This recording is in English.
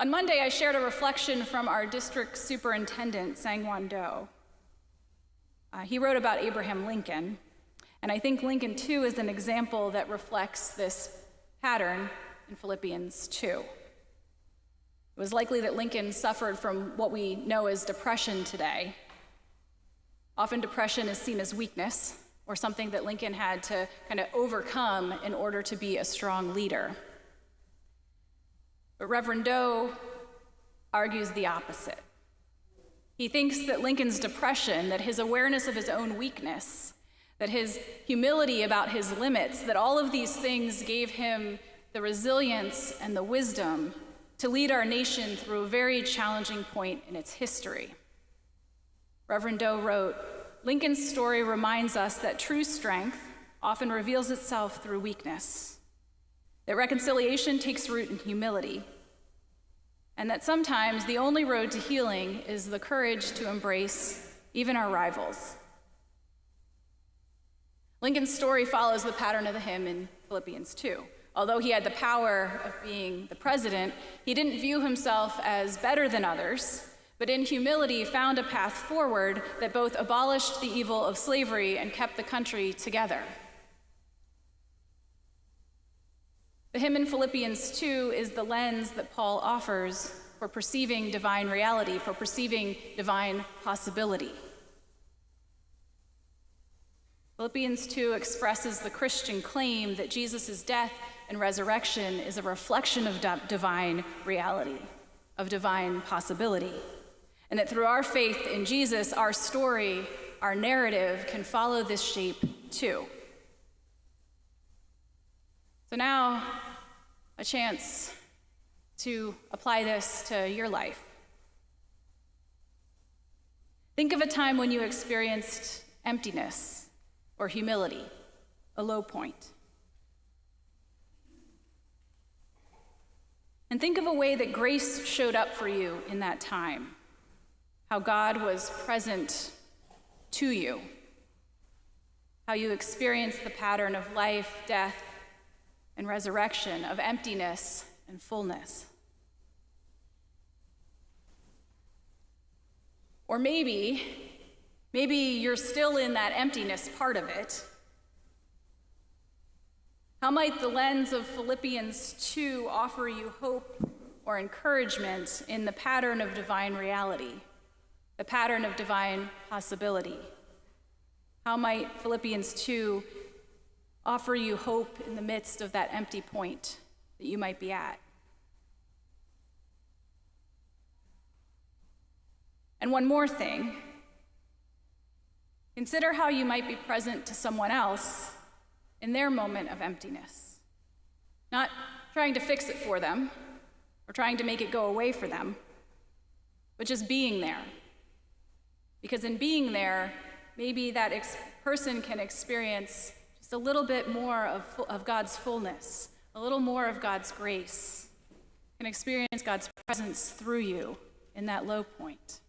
On Monday, I shared a reflection from our district superintendent, Sang-Won Do. He wrote about Abraham Lincoln, and I think Lincoln, too, is an example that reflects this pattern in Philippians 2. It was likely that Lincoln suffered from what we know as depression today. Often depression is seen as weakness, or something that Lincoln had to kind of overcome in order to be a strong leader. But Reverend Do argues the opposite. He thinks that Lincoln's depression, that his awareness of his own weakness, that his humility about his limits, that all of these things gave him the resilience and the wisdom to lead our nation through a very challenging point in its history. Reverend Do wrote, "Lincoln's story reminds us that true strength often reveals itself through weakness, that reconciliation takes root in humility, and that sometimes the only road to healing is the courage to embrace even our rivals." Lincoln's story follows the pattern of the hymn in Philippians 2. Although he had the power of being the president, he didn't view himself as better than others, but in humility found a path forward that both abolished the evil of slavery and kept the country together. The hymn in Philippians 2 is the lens that Paul offers for perceiving divine reality, for perceiving divine possibility. Philippians 2 expresses the Christian claim that Jesus' death and resurrection is a reflection of divine reality, of divine possibility, and that through our faith in Jesus, our story, our narrative can follow this shape too. So now, a chance to apply this to your life. Think of a time when you experienced emptiness or humility, a low point. And think of a way that grace showed up for you in that time, how God was present to you, how you experienced the pattern of life, death, and resurrection, of emptiness and fullness. Or maybe you're still in that emptiness part of it. How might the lens of Philippians 2 offer you hope or encouragement in the pattern of divine reality, the pattern of divine possibility? How might Philippians 2 offer you hope in the midst of that empty point that you might be at? And one more thing. Consider how you might be present to someone else in their moment of emptiness. Not trying to fix it for them or trying to make it go away for them, but just being there. Because in being there, maybe that person can experience just a little bit more of God's fullness, a little more of God's grace, can experience God's presence through you in that low point.